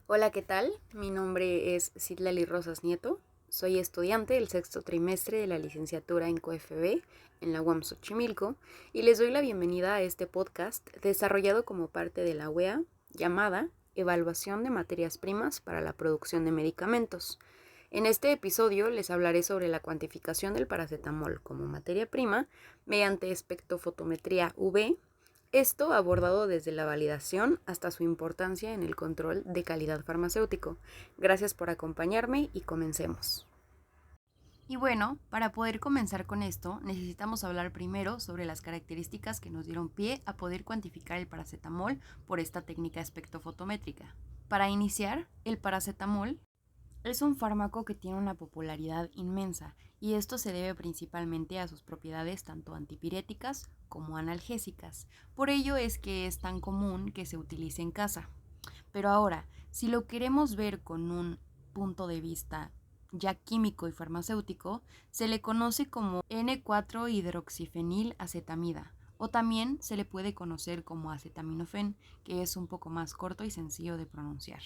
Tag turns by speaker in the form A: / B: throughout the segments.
A: Hola, ¿qué tal? Mi nombre es Citlali Rosas Nieto. Soy estudiante del sexto trimestre de la licenciatura en COFB en la UAM Xochimilco y les doy la bienvenida a este podcast desarrollado como parte de la UEA llamada Evaluación de materias primas para la producción de medicamentos. En este episodio les hablaré sobre la cuantificación del paracetamol como materia prima mediante espectrofotometría UV. Esto abordado desde la validación hasta su importancia en el control de calidad farmacéutico. Gracias por acompañarme y comencemos. Y bueno, para poder comenzar con esto, necesitamos hablar primero sobre las características que nos dieron pie a poder cuantificar el paracetamol por esta técnica espectrofotométrica. Para iniciar, el paracetamol es un fármaco que tiene una popularidad inmensa y esto se debe principalmente a sus propiedades tanto antipiréticas como analgésicas. Por ello es que es tan común que se utilice en casa. Pero ahora, si lo queremos ver con un punto de vista ya químico y farmacéutico, se le conoce como N4-hidroxifenilacetamida o también se le puede conocer como acetaminofén, que es un poco más corto y sencillo de pronunciar.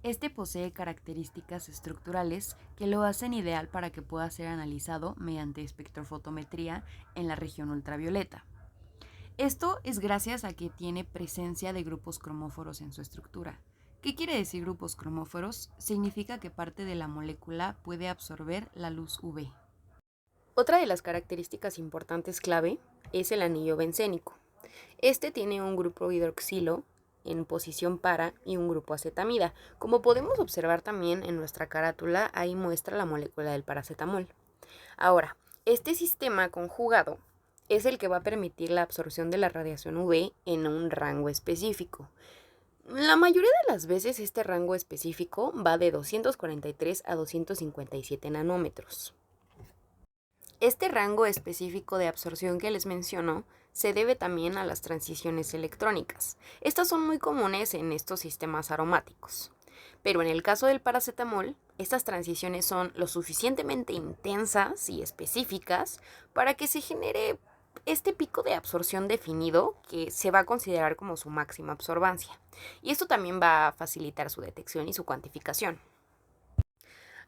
A: Este posee características estructurales que lo hacen ideal para que pueda ser analizado mediante espectrofotometría en la región ultravioleta. Esto es gracias a que tiene presencia de grupos cromóforos en su estructura. ¿Qué quiere decir grupos cromóforos? Significa que parte de la molécula puede absorber la luz UV. Otra de las características importantes clave es el anillo bencénico. Este tiene un grupo hidroxilo en posición para y un grupo acetamida. Como podemos observar también en nuestra carátula, ahí muestra la molécula del paracetamol. Ahora, este sistema conjugado es el que va a permitir la absorción de la radiación UV en un rango específico. La mayoría de las veces este rango específico va de 243 a 257 nanómetros. Este rango específico de absorción que les menciono se debe también a las transiciones electrónicas. Estas son muy comunes en estos sistemas aromáticos. Pero en el caso del paracetamol, estas transiciones son lo suficientemente intensas y específicas para que se genere este pico de absorción definido que se va a considerar como su máxima absorbancia. Y esto también va a facilitar su detección y su cuantificación.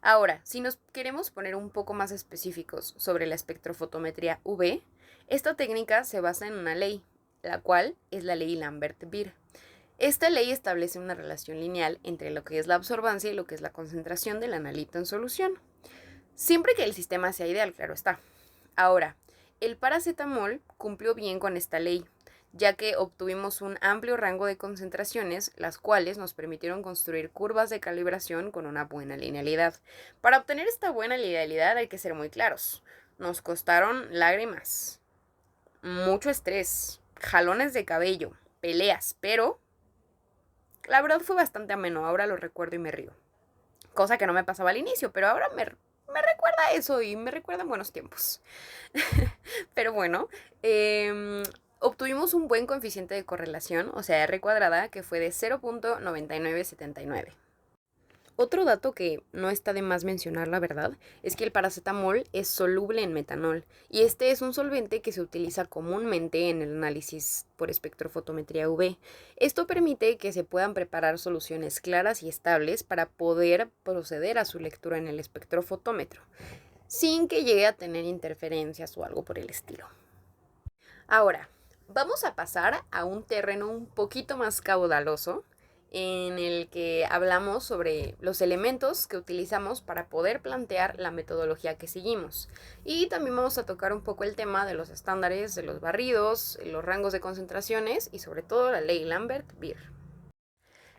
A: Ahora, si nos queremos poner un poco más específicos sobre la espectrofotometría UV, esta técnica se basa en una ley, la cual es la ley Lambert-Beer. Esta ley establece una relación lineal entre lo que es la absorbancia y lo que es la concentración del analito en solución. Siempre que el sistema sea ideal, claro está. Ahora, el paracetamol cumplió bien con esta ley, ya que obtuvimos un amplio rango de concentraciones, las cuales nos permitieron construir curvas de calibración con una buena linealidad. Para obtener esta buena linealidad hay que ser muy claros. Nos costaron lágrimas, mucho estrés, jalones de cabello, peleas, pero la verdad fue bastante ameno, ahora lo recuerdo y me río. Cosa que no me pasaba al inicio, pero ahora me recuerda eso y me recuerdan buenos tiempos. Pero bueno, obtuvimos un buen coeficiente de correlación, o sea, R cuadrada, que fue de 0.9979. Otro dato que no está de más mencionar, la verdad, es que el paracetamol es soluble en metanol y este es un solvente que se utiliza comúnmente en el análisis por espectrofotometría UV. Esto permite que se puedan preparar soluciones claras y estables para poder proceder a su lectura en el espectrofotómetro, sin que llegue a tener interferencias o algo por el estilo. Ahora, vamos a pasar a un terreno un poquito más caudaloso, en el que hablamos sobre los elementos que utilizamos para poder plantear la metodología que seguimos. Y también vamos a tocar un poco el tema de los estándares, de los barridos, los rangos de concentraciones y sobre todo la ley Lambert-Beer.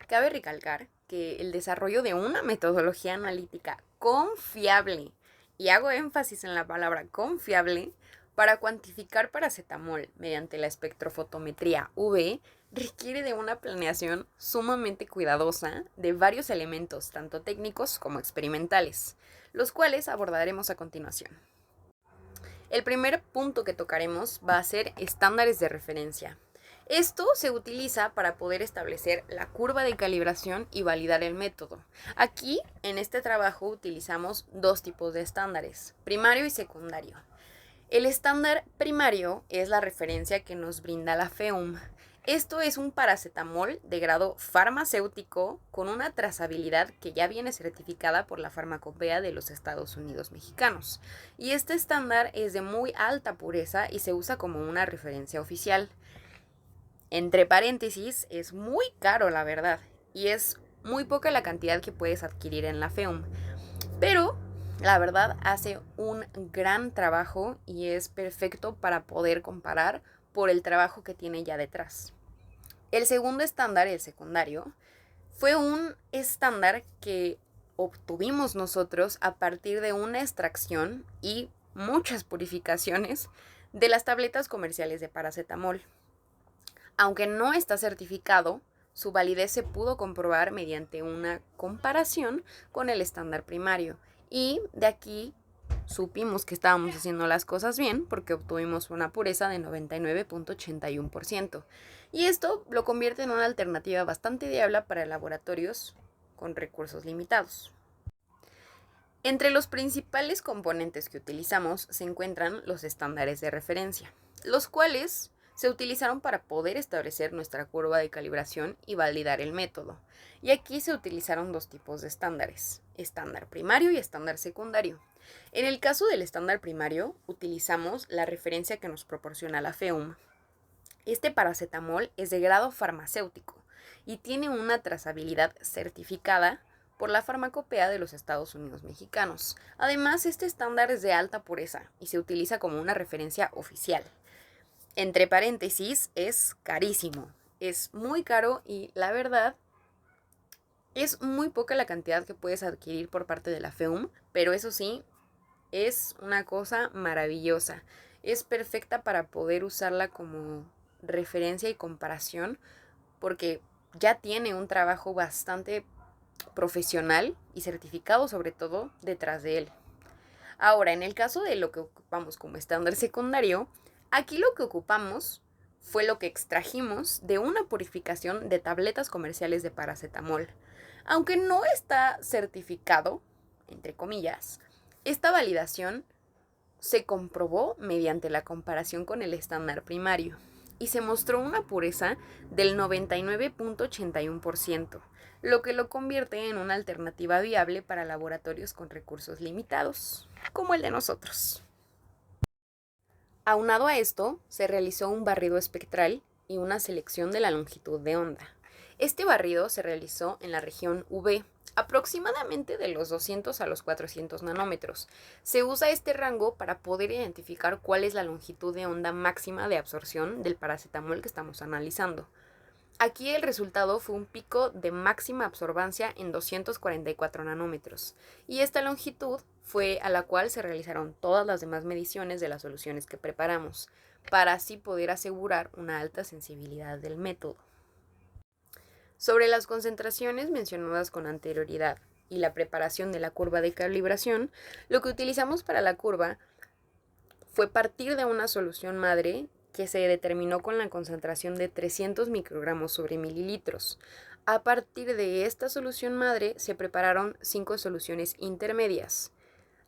A: Cabe recalcar que el desarrollo de una metodología analítica confiable, y hago énfasis en la palabra confiable, para cuantificar paracetamol mediante la espectrofotometría UV requiere de una planeación sumamente cuidadosa de varios elementos, tanto técnicos como experimentales, los cuales abordaremos a continuación. El primer punto que tocaremos va a ser estándares de referencia. Esto se utiliza para poder establecer la curva de calibración y validar el método. Aquí, en este trabajo, utilizamos dos tipos de estándares, primario y secundario. El estándar primario es la referencia que nos brinda la FEUM. Esto es un paracetamol de grado farmacéutico con una trazabilidad que ya viene certificada por la Farmacopea de los Estados Unidos mexicanos. Y este estándar es de muy alta pureza y se usa como una referencia oficial. Entre paréntesis, es muy caro la verdad, y es muy poca la cantidad que puedes adquirir en la FEUM. Pero la verdad hace un gran trabajo y es perfecto para poder comparar por el trabajo que tiene ya detrás. El segundo estándar, el secundario, fue un estándar que obtuvimos nosotros a partir de una extracción y muchas purificaciones de las tabletas comerciales de paracetamol. Aunque no está certificado, su validez se pudo comprobar mediante una comparación con el estándar primario. Y de aquí supimos que estábamos haciendo las cosas bien porque obtuvimos una pureza de 99.81%. Y esto lo convierte en una alternativa bastante viable para laboratorios con recursos limitados. Entre los principales componentes que utilizamos se encuentran los estándares de referencia, los cuales se utilizaron para poder establecer nuestra curva de calibración y validar el método. Y aquí se utilizaron dos tipos de estándares, estándar primario y estándar secundario. En el caso del estándar primario, utilizamos la referencia que nos proporciona la FEUM. Este paracetamol es de grado farmacéutico y tiene una trazabilidad certificada por la Farmacopea de los Estados Unidos mexicanos. Además, este estándar es de alta pureza y se utiliza como una referencia oficial. Entre paréntesis, es carísimo. Es muy caro y la verdad es muy poca la cantidad que puedes adquirir por parte de la FEUM, pero eso sí, es una cosa maravillosa. Es perfecta para poder usarla como referencia y comparación porque ya tiene un trabajo bastante profesional y certificado sobre todo detrás de él. Ahora, en el caso de lo que ocupamos como estándar secundario, aquí lo que ocupamos fue lo que extrajimos de una purificación de tabletas comerciales de paracetamol. Aunque no está certificado, entre comillas, esta validación se comprobó mediante la comparación con el estándar primario y se mostró una pureza del 99.81%, lo que lo convierte en una alternativa viable para laboratorios con recursos limitados, como el de nosotros. Aunado a esto, se realizó un barrido espectral y una selección de la longitud de onda. Este barrido se realizó en la región UV, aproximadamente de los 200 a los 400 nanómetros. Se usa este rango para poder identificar cuál es la longitud de onda máxima de absorción del paracetamol que estamos analizando. Aquí el resultado fue un pico de máxima absorbancia en 244 nanómetros, y esta longitud fue a la cual se realizaron todas las demás mediciones de las soluciones que preparamos, para así poder asegurar una alta sensibilidad del método. Sobre las concentraciones mencionadas con anterioridad y la preparación de la curva de calibración, lo que utilizamos para la curva fue partir de una solución madre que se determinó con la concentración de 300 microgramos sobre mililitros. A partir de esta solución madre se prepararon 5 soluciones intermedias.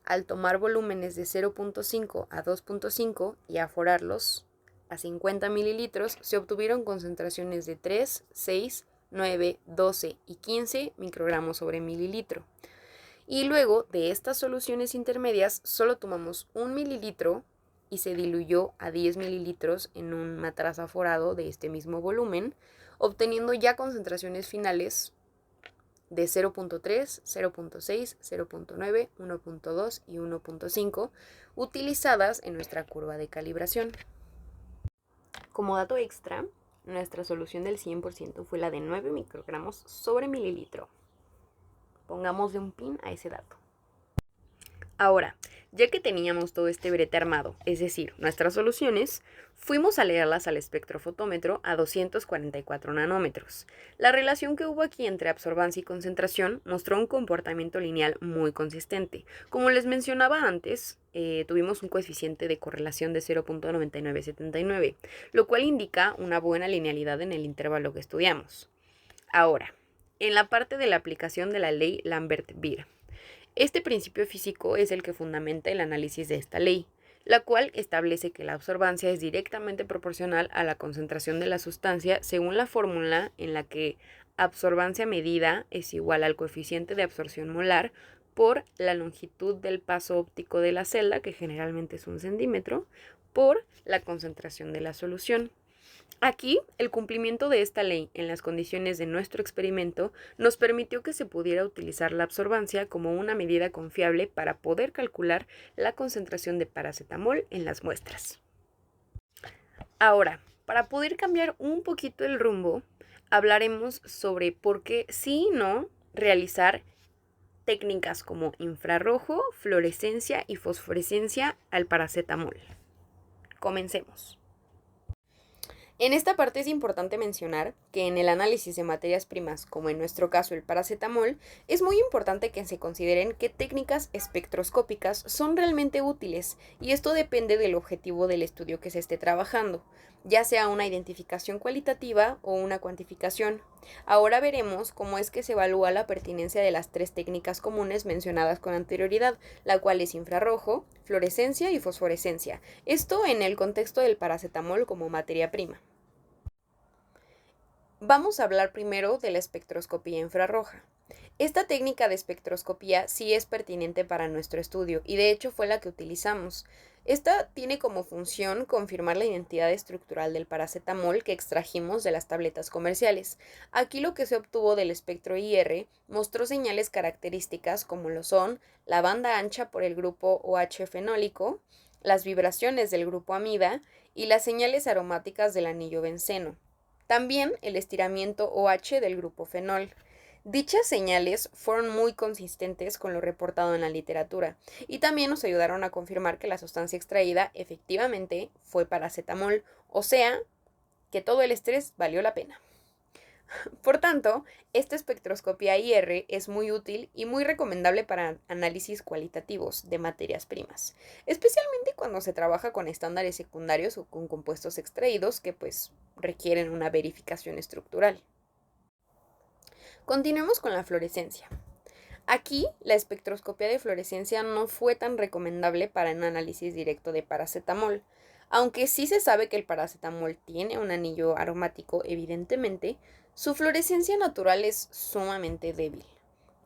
A: Al tomar volúmenes de 0.5 a 2.5 y aforarlos a 50 mililitros, se obtuvieron concentraciones de 3, 6, 9, 12 y 15 microgramos sobre mililitro. Y luego de estas soluciones intermedias solo tomamos 1 mililitro y se diluyó a 10 mililitros en un matraz aforado de este mismo volumen, obteniendo ya concentraciones finales de 0.3, 0.6, 0.9, 1.2 y 1.5 utilizadas en nuestra curva de calibración. Como dato extra, nuestra solución del 100% fue la de 9 microgramos sobre mililitro. Pongámosle un pin a ese dato. Ahora,
B: Ya que teníamos todo este brete armado, es decir, nuestras soluciones, fuimos a leerlas al espectrofotómetro a 244 nanómetros. La relación que hubo aquí entre absorbancia y concentración mostró un comportamiento lineal muy consistente. Como les mencionaba antes, tuvimos un coeficiente de correlación de 0.9979, lo cual indica una buena linealidad en el intervalo que estudiamos. Ahora, en la parte de la aplicación de la ley Lambert-Beer. Este principio físico es el que fundamenta el análisis de esta ley, la cual establece que la absorbancia es directamente proporcional a la concentración de la sustancia según la fórmula en la que absorbancia medida es igual al coeficiente de absorción molar por la longitud del paso óptico de la celda, que generalmente es 1 centímetro, por la concentración de la solución. Aquí, el cumplimiento de esta ley en las condiciones de nuestro experimento nos permitió que se pudiera utilizar la absorbancia como una medida confiable para poder calcular la concentración de paracetamol en las muestras. Ahora, para poder cambiar un poquito el rumbo, hablaremos sobre por qué sí y no realizar técnicas como infrarrojo, fluorescencia y fosforescencia al paracetamol. Comencemos. En esta parte es importante mencionar que en el análisis de materias primas, como en nuestro caso el paracetamol, es muy importante que se consideren qué técnicas espectroscópicas son realmente útiles, y esto depende del objetivo del estudio que se esté trabajando, ya sea una identificación cualitativa o una cuantificación. Ahora veremos cómo es que se evalúa la pertinencia de las 3 técnicas comunes mencionadas con anterioridad, la cual es infrarrojo, fluorescencia y fosforescencia, esto en el contexto del paracetamol como materia prima. Vamos a hablar primero de la espectroscopía infrarroja. Esta técnica de espectroscopía sí es pertinente para nuestro estudio y de hecho fue la que utilizamos. Esta tiene como función confirmar la identidad estructural del paracetamol que extrajimos de las tabletas comerciales. Aquí lo que se obtuvo del espectro IR mostró señales características como lo son la banda ancha por el grupo OH fenólico, las vibraciones del grupo amida y las señales aromáticas del anillo benceno. También el estiramiento OH del grupo fenol. Dichas señales fueron muy consistentes con lo reportado en la literatura y también nos ayudaron a confirmar que la sustancia extraída efectivamente fue paracetamol, o sea, que todo el estrés valió la pena. Por tanto, esta espectroscopía IR es muy útil y muy recomendable para análisis cualitativos de materias primas, especialmente cuando se trabaja con estándares secundarios o con compuestos extraídos que pues requieren una verificación estructural. Continuemos con la fluorescencia. Aquí, la espectroscopía de fluorescencia no fue tan recomendable para un análisis directo de paracetamol. Aunque sí se sabe que el paracetamol tiene un anillo aromático, evidentemente, su fluorescencia natural es sumamente débil.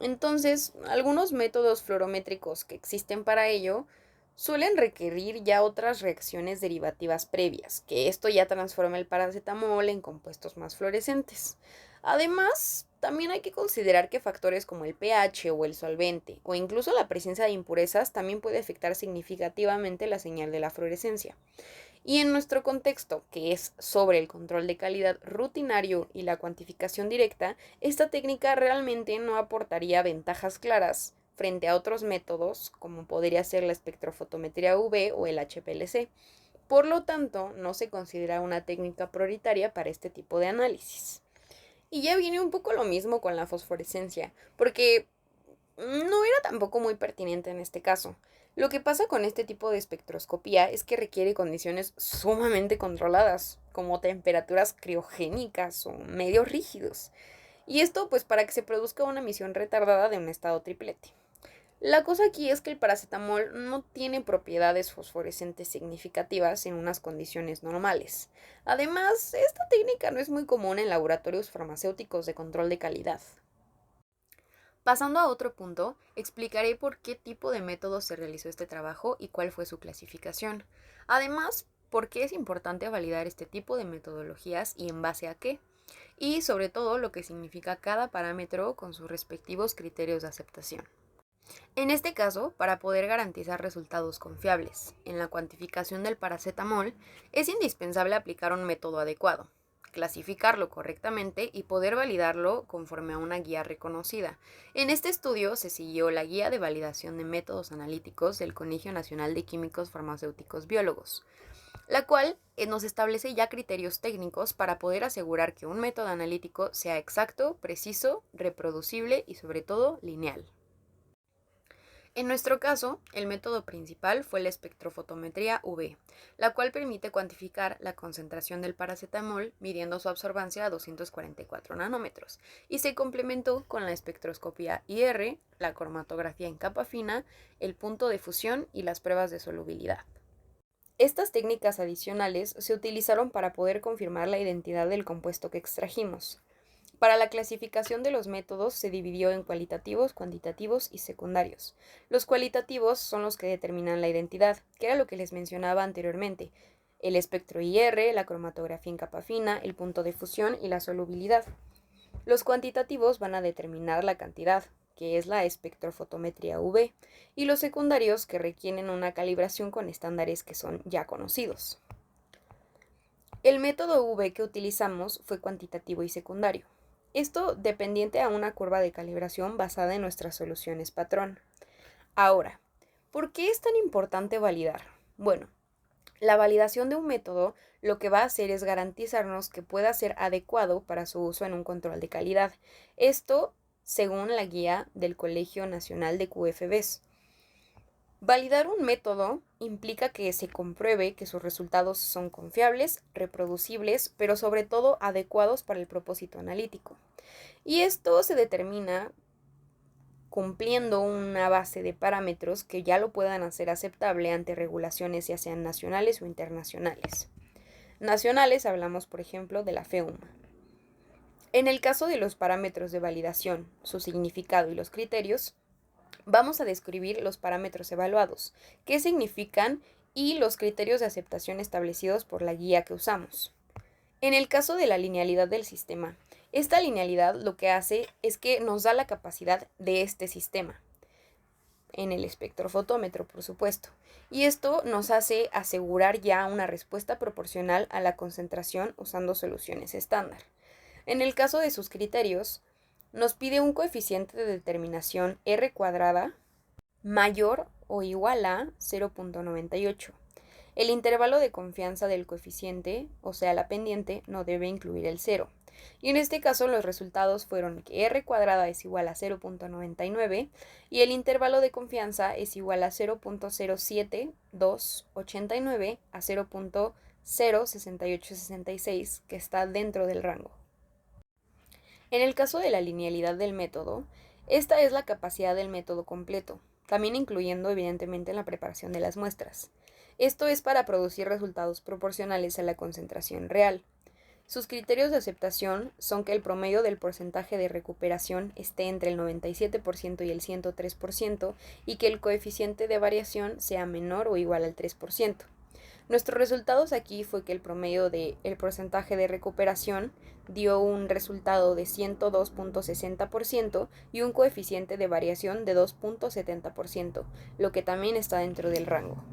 B: Entonces, algunos métodos fluorométricos que existen para ello suelen requerir ya otras reacciones derivativas previas, que esto ya transforma el paracetamol en compuestos más fluorescentes. Además, también hay que considerar que factores como el pH o el solvente, o incluso la presencia de impurezas, también puede afectar significativamente la señal de la fluorescencia. Y en nuestro contexto, que es sobre el control de calidad rutinario y la cuantificación directa, esta técnica realmente no aportaría ventajas claras frente a otros métodos, como podría ser la espectrofotometría UV o el HPLC. Por lo tanto, no se considera una técnica prioritaria para este tipo de análisis. Y ya viene un poco lo mismo con la fosforescencia, porque no era tampoco muy pertinente en este caso. Lo que pasa con este tipo de espectroscopía es que requiere condiciones sumamente controladas, como temperaturas criogénicas o medios rígidos. Y esto pues para que se produzca una emisión retardada de un estado triplete. La cosa aquí es que el paracetamol no tiene propiedades fosforescentes significativas en unas condiciones normales. Además, esta técnica no es muy común en laboratorios farmacéuticos de control de calidad. Pasando a otro punto, explicaré por qué tipo de método se realizó este trabajo y cuál fue su clasificación. Además, por qué es importante validar este tipo de metodologías y en base a qué. Y sobre todo lo que significa cada parámetro con sus respectivos criterios de aceptación. En este caso, para poder garantizar resultados confiables en la cuantificación del paracetamol, es indispensable aplicar un método adecuado. clasificarlo correctamente y poder validarlo conforme a una guía reconocida. En este estudio se siguió la Guía de Validación de Métodos Analíticos del Colegio Nacional de Químicos Farmacéuticos Biólogos, la cual nos establece ya criterios técnicos para poder asegurar que un método analítico sea exacto, preciso, reproducible y sobre todo lineal. En nuestro caso, el método principal fue la espectrofotometría UV, la cual permite cuantificar la concentración del paracetamol midiendo su absorbancia a 244 nanómetros, y se complementó con la espectroscopía IR, la cromatografía en capa fina, el punto de fusión y las pruebas de solubilidad. Estas técnicas adicionales se utilizaron para poder confirmar la identidad del compuesto que extrajimos. Para la clasificación de los métodos se dividió en cualitativos, cuantitativos y secundarios. Los cualitativos son los que determinan la identidad, que era lo que les mencionaba anteriormente: el espectro IR, la cromatografía en capa fina, el punto de fusión y la solubilidad. Los cuantitativos van a determinar la cantidad, que es la espectrofotometría UV, y los secundarios, que requieren una calibración con estándares que son ya conocidos. El método UV que utilizamos fue cuantitativo y secundario. Esto dependiente a una curva de calibración basada en nuestras soluciones patrón. Ahora, ¿por qué es tan importante validar? Bueno, la validación de un método lo que va a hacer es garantizarnos que pueda ser adecuado para su uso en un control de calidad. Esto según la guía del Colegio Nacional de QFBs. Validar un método implica que se compruebe que sus resultados son confiables, reproducibles, pero sobre todo adecuados para el propósito analítico. Y esto se determina cumpliendo una base de parámetros que ya lo puedan hacer aceptable ante regulaciones ya sean nacionales o internacionales. Nacionales hablamos, por ejemplo, de la FEUMA. En el caso de los parámetros de validación, su significado y los criterios, vamos a describir los parámetros evaluados, qué significan y los criterios de aceptación establecidos por la guía que usamos. En el caso de la linealidad del sistema, esta linealidad lo que hace es que nos da la capacidad de este sistema, en el espectrofotómetro, por supuesto, y esto nos hace asegurar ya una respuesta proporcional a la concentración usando soluciones estándar. En el caso de sus criterios, nos pide un coeficiente de determinación R cuadrada mayor o igual a 0.98. El intervalo de confianza del coeficiente, o sea la pendiente, no debe incluir el 0. Y en este caso los resultados fueron que R cuadrada es igual a 0.99 y el intervalo de confianza es igual a 0.07289 a 0.06866, que está dentro del rango. En el caso de la linealidad del método, esta es la capacidad del método completo, también incluyendo evidentemente la preparación de las muestras. Esto es para producir resultados proporcionales a la concentración real. Sus criterios de aceptación son que el promedio del porcentaje de recuperación esté entre el 97% y el 103% y que el coeficiente de variación sea menor o igual al 3%. Nuestros resultados aquí fue que el promedio del porcentaje de recuperación dio un resultado de 102.60% y un coeficiente de variación de 2.70%, lo que también está dentro del rango.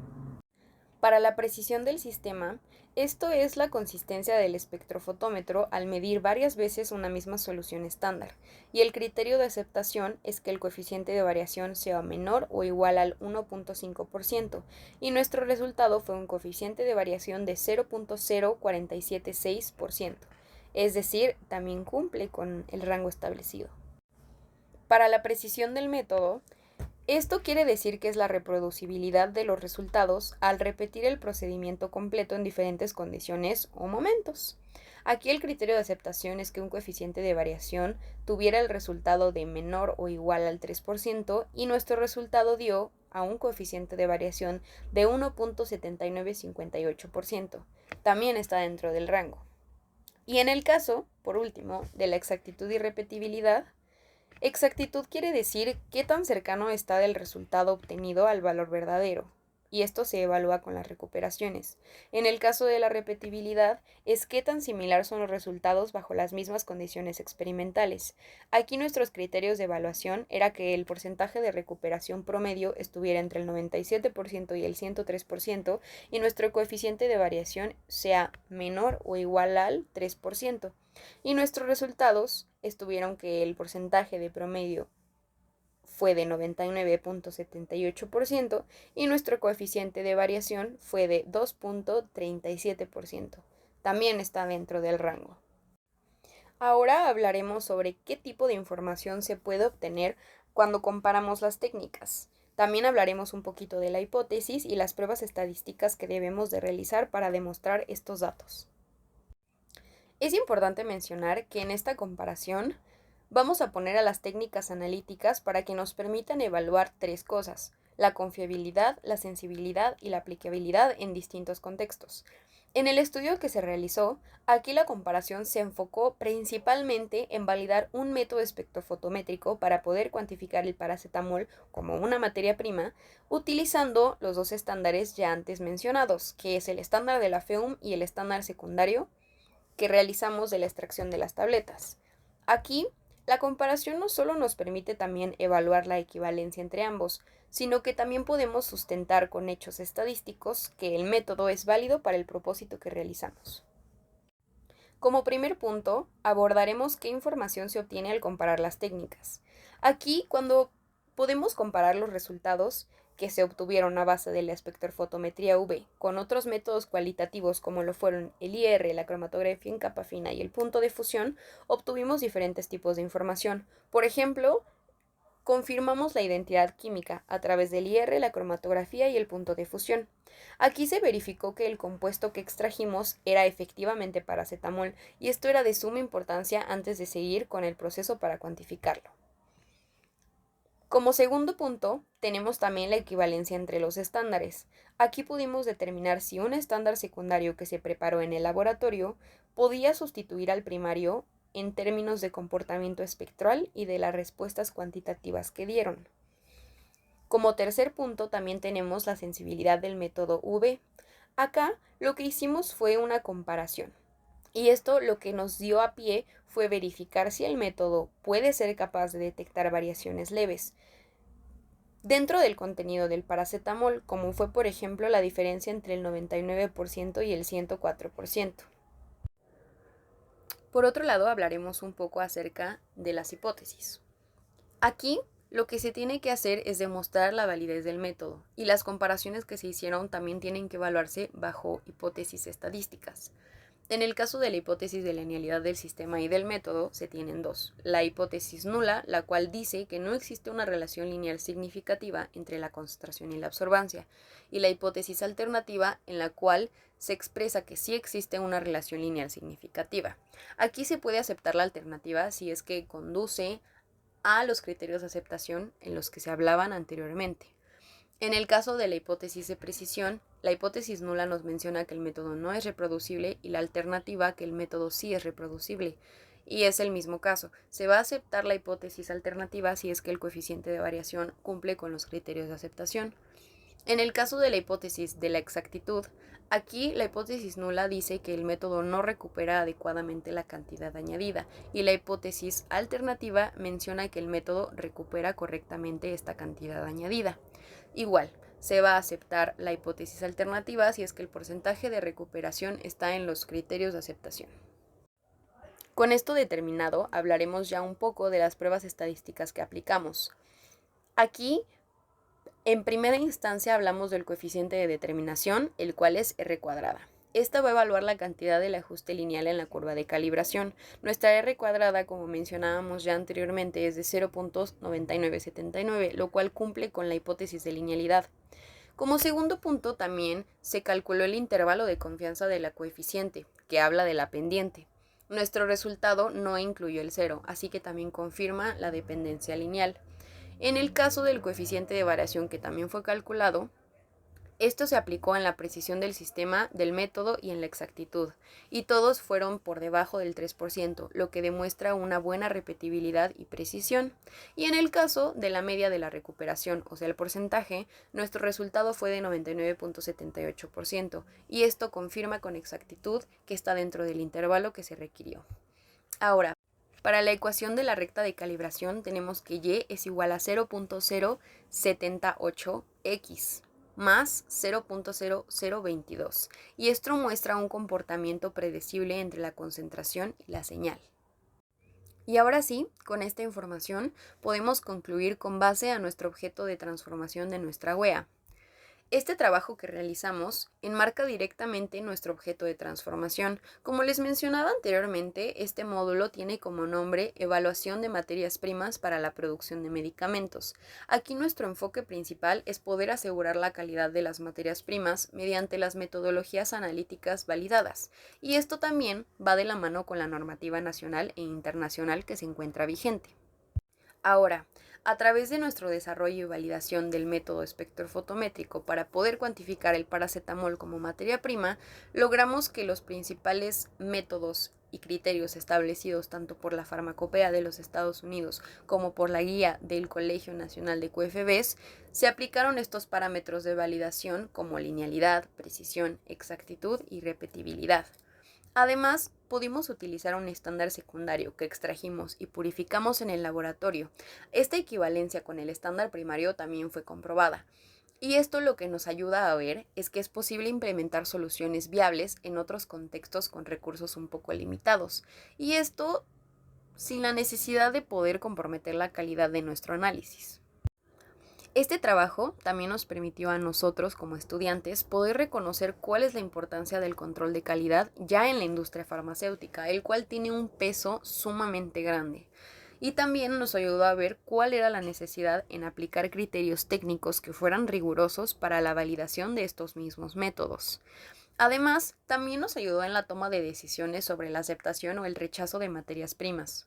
B: Para la precisión del sistema, esto es la consistencia del espectrofotómetro al medir varias veces una misma solución estándar, y el criterio de aceptación es que el coeficiente de variación sea menor o igual al 1.5%, y nuestro resultado fue un coeficiente de variación de 0.0476%, es decir, también cumple con el rango establecido. Para la precisión del método, esto quiere decir que es la reproducibilidad de los resultados al repetir el procedimiento completo en diferentes condiciones o momentos. Aquí el criterio de aceptación es que un coeficiente de variación tuviera el resultado de menor o igual al 3% y nuestro resultado dio a un coeficiente de variación de 1.7958%. También está dentro del rango. Y en el caso, por último, de la exactitud y repetibilidad, exactitud quiere decir qué tan cercano está del resultado obtenido al valor verdadero. y esto se evalúa con las recuperaciones. En el caso de la repetibilidad, es qué tan similar son los resultados bajo las mismas condiciones experimentales. Aquí nuestros criterios de evaluación era que el porcentaje de recuperación promedio estuviera entre el 97% y el 103% y nuestro coeficiente de variación sea menor o igual al 3%. Y nuestros resultados estuvieron que el porcentaje de promedio fue de 99.78% y nuestro coeficiente de variación fue de 2.37%. También está dentro del rango. Ahora hablaremos sobre qué tipo de información se puede obtener cuando comparamos las técnicas. También hablaremos un poquito de la hipótesis y las pruebas estadísticas que debemos de realizar para demostrar estos datos. Es importante mencionar que en esta comparación vamos a poner a las técnicas analíticas para que nos permitan evaluar tres cosas: la confiabilidad, la sensibilidad y la aplicabilidad en distintos contextos. En el estudio que se realizó, aquí la comparación se enfocó principalmente en validar un método espectrofotométrico para poder cuantificar el paracetamol como una materia prima, utilizando los dos estándares ya antes mencionados, que es el estándar de la FEUM y el estándar secundario que realizamos de la extracción de las tabletas. Aquí, la comparación no solo nos permite también evaluar la equivalencia entre ambos, sino que también podemos sustentar con hechos estadísticos que el método es válido para el propósito que realizamos. Como primer punto, abordaremos qué información se obtiene al comparar las técnicas. Aquí, cuando podemos comparar los resultados que se obtuvieron a base de la espectrofotometría UV con otros métodos cualitativos como lo fueron el IR, la cromatografía en capa fina y el punto de fusión, obtuvimos diferentes tipos de información. Por ejemplo, confirmamos la identidad química a través del IR, la cromatografía y el punto de fusión. Aquí se verificó que el compuesto que extrajimos era efectivamente paracetamol y esto era de suma importancia antes de seguir con el proceso para cuantificarlo. Como segundo punto, tenemos también la equivalencia entre los estándares. Aquí pudimos determinar si un estándar secundario que se preparó en el laboratorio podía sustituir al primario en términos de comportamiento espectral y de las respuestas cuantitativas que dieron. Como tercer punto, también tenemos la sensibilidad del método UV. Acá lo que hicimos fue una comparación. Y esto lo que nos dio a pie fue verificar si el método puede ser capaz de detectar variaciones leves dentro del contenido del paracetamol, como fue por ejemplo la diferencia entre el 99% y el 104%. Por otro lado, hablaremos un poco acerca de las hipótesis. Aquí lo que se tiene que hacer es demostrar la validez del método, y las comparaciones que se hicieron también tienen que evaluarse bajo hipótesis estadísticas. En el caso de la hipótesis de linealidad del sistema y del método, se tienen dos. La hipótesis nula, la cual dice que no existe una relación lineal significativa entre la concentración y la absorbancia, y la hipótesis alternativa, en la cual se expresa que sí existe una relación lineal significativa. Aquí se puede aceptar la alternativa si es que conduce a los criterios de aceptación en los que se hablaban anteriormente. En el caso de la hipótesis de precisión, la hipótesis nula nos menciona que el método no es reproducible y la alternativa que el método sí es reproducible. Y es el mismo caso. Se va a aceptar la hipótesis alternativa si es que el coeficiente de variación cumple con los criterios de aceptación. En el caso de la hipótesis de la exactitud, aquí la hipótesis nula dice que el método no recupera adecuadamente la cantidad añadida y la hipótesis alternativa menciona que el método recupera correctamente esta cantidad añadida. Igual, se va a aceptar la hipótesis alternativa si es que el porcentaje de recuperación está en los criterios de aceptación. Con esto determinado, hablaremos ya un poco de las pruebas estadísticas que aplicamos. Aquí, en primera instancia, hablamos del coeficiente de determinación, el cual es R cuadrada. Esta va a evaluar la cantidad del ajuste lineal en la curva de calibración. Nuestra R cuadrada, como mencionábamos ya anteriormente, es de 0.9979, lo cual cumple con la hipótesis de linealidad. Como segundo punto, también se calculó el intervalo de confianza de la coeficiente, que habla de la pendiente. Nuestro resultado no incluyó el cero, así que también confirma la dependencia lineal. En el caso del coeficiente de variación, que también fue calculado, Esto se aplicó en la precisión del sistema, del método y en la exactitud, y todos fueron por debajo del 3%, lo que demuestra una buena repetibilidad y precisión. Y en el caso de la media de la recuperación, o sea el porcentaje, nuestro resultado fue de 99.78%, y esto confirma con exactitud que está dentro del intervalo que se requirió. Ahora, para la ecuación de la recta de calibración tenemos que y es igual a 0.078x más 0.0022, y esto muestra un comportamiento predecible entre la concentración y la señal. Y ahora sí, con esta información podemos concluir con base a nuestro objeto de transformación de nuestra wea. Este trabajo que realizamos enmarca directamente nuestro objeto de transformación. Como les mencionaba anteriormente, este módulo tiene como nombre Evaluación de materias primas para la producción de medicamentos. Aquí nuestro enfoque principal es poder asegurar la calidad de las materias primas mediante las metodologías analíticas validadas, y esto también va de la mano con la normativa nacional e internacional que se encuentra vigente. Ahora, a través de nuestro desarrollo y validación del método espectrofotométrico para poder cuantificar el paracetamol como materia prima, logramos que los principales métodos y criterios establecidos tanto por la Farmacopea de los Estados Unidos como por la guía del Colegio Nacional de QFBs, se aplicaron estos parámetros de validación como linealidad, precisión, exactitud y repetibilidad. Además, pudimos utilizar un estándar secundario que extrajimos y purificamos en el laboratorio. Esta equivalencia con el estándar primario también fue comprobada. Y esto lo que nos ayuda a ver es que es posible implementar soluciones viables en otros contextos con recursos un poco limitados. Y esto sin la necesidad de poder comprometer la calidad de nuestro análisis. Este trabajo también nos permitió a nosotros como estudiantes poder reconocer cuál es la importancia del control de calidad ya en la industria farmacéutica, el cual tiene un peso sumamente grande. Y también nos ayudó a ver cuál era la necesidad en aplicar criterios técnicos que fueran rigurosos para la validación de estos mismos métodos. Además, también nos ayudó en la toma de decisiones sobre la aceptación o el rechazo de materias primas.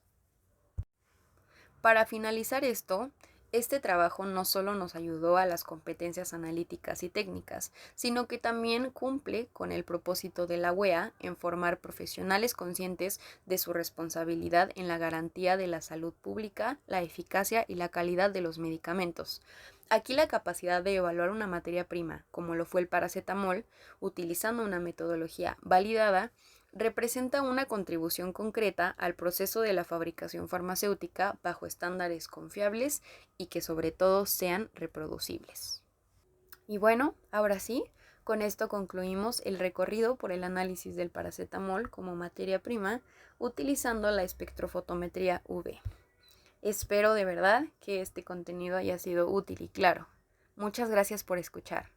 B: Para finalizar esto, este trabajo no solo nos ayudó a las competencias analíticas y técnicas, sino que también cumple con el propósito de la wea en formar profesionales conscientes de su responsabilidad en la garantía de la salud pública, la eficacia y la calidad de los medicamentos. Aquí la capacidad de evaluar una materia prima, como lo fue el paracetamol, utilizando una metodología validada, representa una contribución concreta al proceso de la fabricación farmacéutica bajo estándares confiables y que sobre todo sean reproducibles. Y bueno, ahora sí, con esto concluimos el recorrido por el análisis del paracetamol como materia prima utilizando la espectrofotometría UV. Espero de verdad que este contenido haya sido útil y claro. Muchas gracias por escuchar.